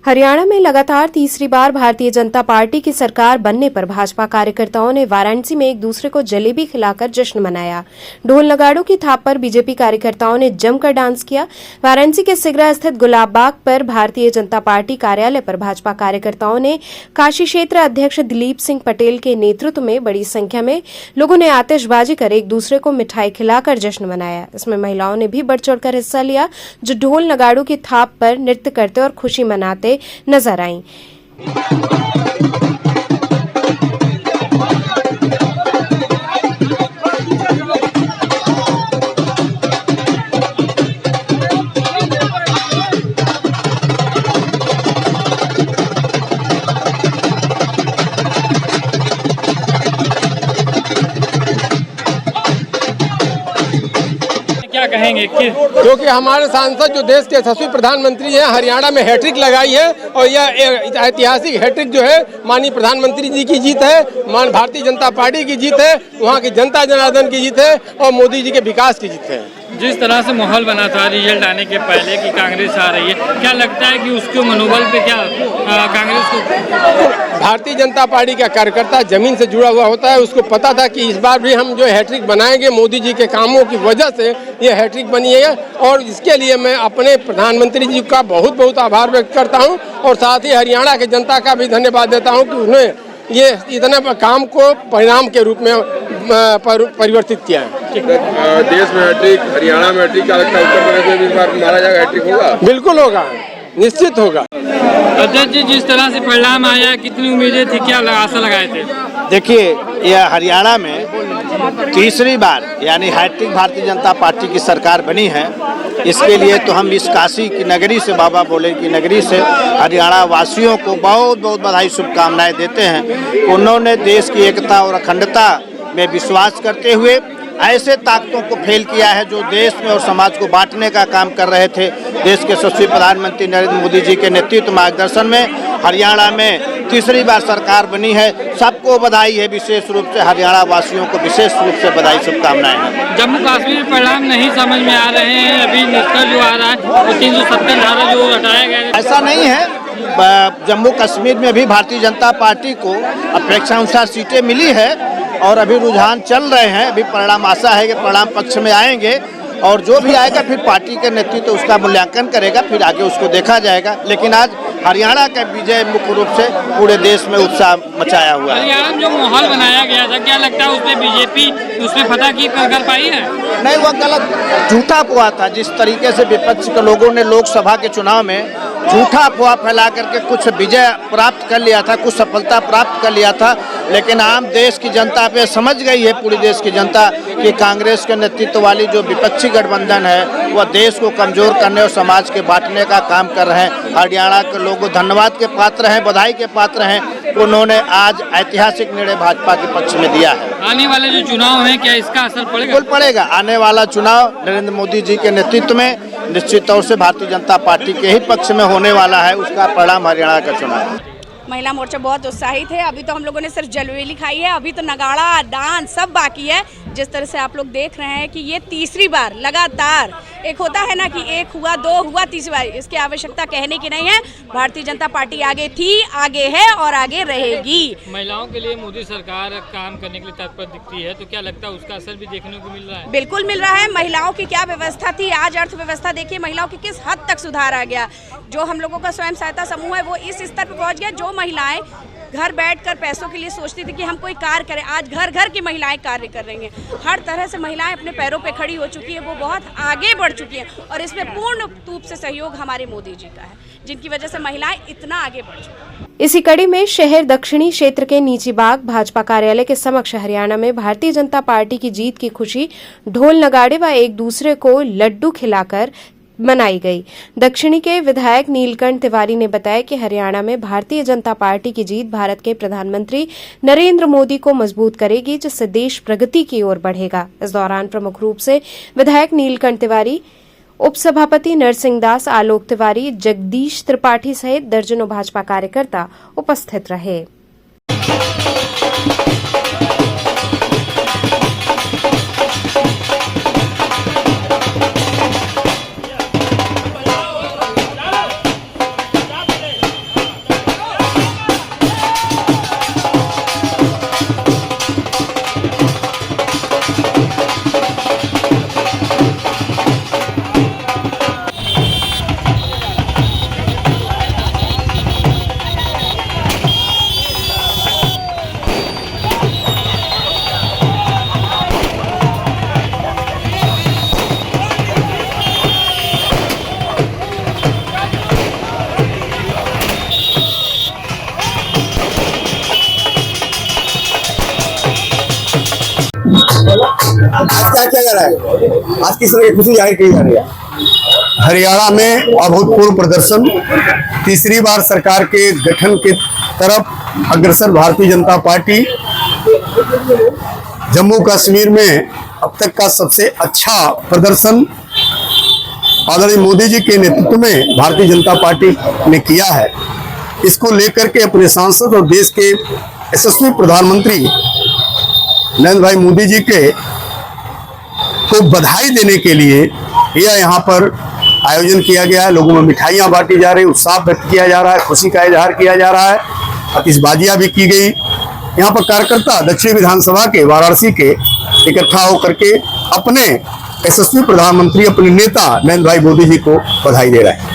हरियाणा में लगातार तीसरी बार भारतीय जनता पार्टी की सरकार बनने पर भाजपा कार्यकर्ताओं ने वाराणसी में एक दूसरे को जलेबी खिलाकर जश्न मनाया। ढोल नगाड़ों की थाप पर बीजेपी कार्यकर्ताओं ने जमकर डांस किया। वाराणसी के सिगरा स्थित गुलाब बाग पर भारतीय जनता पार्टी कार्यालय पर भाजपा कार्यकर्ताओं ने काशी क्षेत्र अध्यक्ष दिलीप सिंह पटेल के नेतृत्व में बड़ी संख्या में लोगों ने आतिशबाजी कर एक दूसरे को मिठाई खिलाकर जश्न मनाया। इसमें महिलाओं ने भी बढ़ चढ़कर हिस्सा लिया, जो ढोल नगाड़ों की थाप पर नृत्य करते और खुशी मनाते नजर आईं। क्या कहेंगे क्योंकि हमारे सांसद जो देश के यशस्वी प्रधानमंत्री हैं, हरियाणा में हैट्रिक लगाई है और यह ऐतिहासिक हैट्रिक जो है माननीय प्रधानमंत्री जी की जीत है, भारतीय जनता पार्टी की जीत है, वहाँ की जनता जनार्दन की जीत है और मोदी जी के विकास की जीत है। जिस तरह से माहौल बना था रिजल्ट आने के पहले कि कांग्रेस आ रही है, क्या लगता है कि उसके मनोबल पे क्या कांग्रेस को? भारतीय जनता पार्टी का कार्यकर्ता जमीन से जुड़ा हुआ होता है, उसको पता था कि इस बार भी हम जो हैट्रिक बनाएंगे, मोदी जी के कामों की वजह से ये हैट्रिक बनी है और इसके लिए मैं अपने प्रधानमंत्री जी का बहुत बहुत आभार व्यक्त करता हूँ और साथ ही हरियाणा की जनता का भी धन्यवाद देता हूँ कि उन्हें ये इतने काम को परिणाम के रूप में परिवर्तित किया है। देश में हैट्रिक, हरियाणा में हैट्रिक, क्या लगता है उत्तर प्रदेश में भी इस बार मारा जाएगा हैट्रिक होगा? बिल्कुल होगा, निश्चित होगा। अध्यक्ष जी, जिस तरह से परिणाम आया, कितनी उम्मीदें थी, क्या आशा लगाए थे? देखिए, यह हरियाणा में तीसरी बार यानी हैट्रिक भारतीय जनता पार्टी की सरकार बनी है। इसके लिए तो हम इस काशी की नगरी से, बाबा बोले की नगरी से हरियाणा वासियों को बहुत बहुत बधाई, शुभकामनाएं देते हैं। उन्होंने देश की एकता और अखंडता में विश्वास करते हुए ऐसे ताकतों को फेल किया है जो देश में और समाज को बांटने का काम कर रहे थे। देश के यशस्वी प्रधानमंत्री नरेंद्र मोदी जी के नेतृत्व मार्गदर्शन में हरियाणा में तीसरी बार सरकार बनी है। सबको बधाई है, विशेष रूप से हरियाणा वासियों को विशेष रूप से बधाई, शुभकामनाएं हैं। जम्मू कश्मीर परिणाम नहीं समझ में आ रहे हैं, अभी निष्कर्ष जो आ रहा है वो 370 धारा जो हटाया गया है। ऐसा नहीं है, जम्मू कश्मीर में भी भारतीय जनता पार्टी को अपेक्षानुसार सीटें मिली है और अभी रुझान चल रहे हैं। अभी परिणाम आशा है कि परिणाम पक्ष में आएंगे और जो भी आएगा फिर पार्टी के नेतृत्व उसका मूल्यांकन करेगा, फिर आगे उसको देखा जाएगा। लेकिन आज हरियाणा का विजय मुख्य रूप से पूरे देश में उत्साह मचाया हुआ है। हरियाणा में जो माहौल बनाया गया था, क्या लगता है उसमें बीजेपी उसमें फतह की कर पाई है? नहीं, वह गलत झूठा अफवाह था। जिस तरीके से विपक्ष के लोगों ने लोकसभा के चुनाव में झूठा अफवाह फैला करके कुछ विजय प्राप्त कर लिया था, कुछ सफलता प्राप्त कर लिया था, लेकिन आम देश की जनता पे समझ गई है, पूरी देश की जनता, कि कांग्रेस के नेतृत्व वाली जो विपक्षी गठबंधन है वह देश को कमजोर करने और समाज के बांटने का काम कर रहे हैं। हरियाणा के लोग धन्यवाद के पात्र हैं, बधाई के पात्र हैं। उन्होंने आज ऐतिहासिक निर्णय भाजपा के पक्ष में दिया है। आने वाले जो चुनाव है, क्या इसका असर पड़ेगा? बिल्कुल पड़ेगा। आने वाला चुनाव नरेंद्र मोदी जी के नेतृत्व में निश्चित तौर से भारतीय जनता पार्टी के ही पक्ष में होने वाला है। उसका परिणाम हरियाणा का चुनाव है। महिला मोर्चा बहुत उत्साहित है। अभी तो हम लोगों ने सिर्फ जलेबी खाई है, अभी तो नगाड़ा, डांस सब बाकी है। जिस तरह से आप लोग देख रहे हैं कि ये तीसरी बार लगातार, एक होता है ना कि एक हुआ, दो हुआ, तीसरी बार, इसकी आवश्यकता कहने की नहीं है। भारतीय जनता पार्टी आगे थी, आगे है और आगे रहेगी। महिलाओं के लिए मोदी सरकार काम करने के लिए तत्पर दिखती है, तो क्या लगता है उसका असर भी देखने को मिल रहा है? बिल्कुल मिल रहा है। महिलाओं की क्या व्यवस्था थी, आज अर्थव्यवस्था देखिए, महिलाओं की किस हद तक सुधार आ गया। जो हम लोगों का स्वयं सहायता समूह है वो इस स्तर पर पहुंच गया। जो महिलाएं घर बैठकर पैसों के लिए सोचती थी कि हम कोई कार्य करें, आज घर घर की महिलाएं कार्य कर रही हैं। हर तरह से महिलाएं अपने पैरों पे खड़ी हो चुकी है, वो बहुत आगे बढ़ चुकी हैं और इसमें पूर्ण रूप से सहयोग हमारे मोदी जी का है, जिनकी वजह से महिलाएं इतना आगे बढ़ चुकी हैं। इसी कड़ी में शहर दक्षिणी क्षेत्र के नीची बाग भाजपा कार्यालय के समक्ष हरियाणा में भारतीय जनता पार्टी की जीत की खुशी ढोल नगाड़े व एक दूसरे को लड्डू खिलाकर मनाई गई। दक्षिणी के विधायक नीलकंठ तिवारी ने बताया कि हरियाणा में भारतीय जनता पार्टी की जीत भारत के प्रधानमंत्री नरेंद्र मोदी को मजबूत करेगी, जिससे देश प्रगति की ओर बढ़ेगा। इस दौरान प्रमुख रूप से विधायक नीलकंठ तिवारी, उपसभापति नरसिंह दास, आलोक तिवारी, जगदीश त्रिपाठी सहित दर्जनों भाजपा कार्यकर्ता उपस्थित रहे। आज क्या किया जा रहा है? आज किस तरह की खुशी जाहिर की जा रही है? हरियाणा में अभूतपूर्व प्रदर्शन, तीसरी बार सरकार के गठन के तरफ अग्रसर भारतीय जनता पार्टी। जम्मू कश्मीर में अब तक का सबसे अच्छा प्रदर्शन आदरणीय मोदी जी के नेतृत्व में भारतीय जनता पार्टी ने किया है। इसको लेकर के अपने सांसद और देश के यशस्वी प्रधानमंत्री नरेंद्र भाई मोदी जी के को बधाई देने के लिए यह यहाँ पर आयोजन किया गया है। लोगों में मिठाइयाँ बांटी जा रही, उत्साह व्यक्त किया जा रहा है, खुशी का इजहार किया जा रहा है, आतिशबाजियाँ भी की गई। यहाँ पर कार्यकर्ता दक्षिण विधानसभा के वाराणसी के इकट्ठा होकर के अपने यशस्वी प्रधानमंत्री, अपने नेता नरेंद्र भाई मोदी जी को बधाई दे रहे हैं।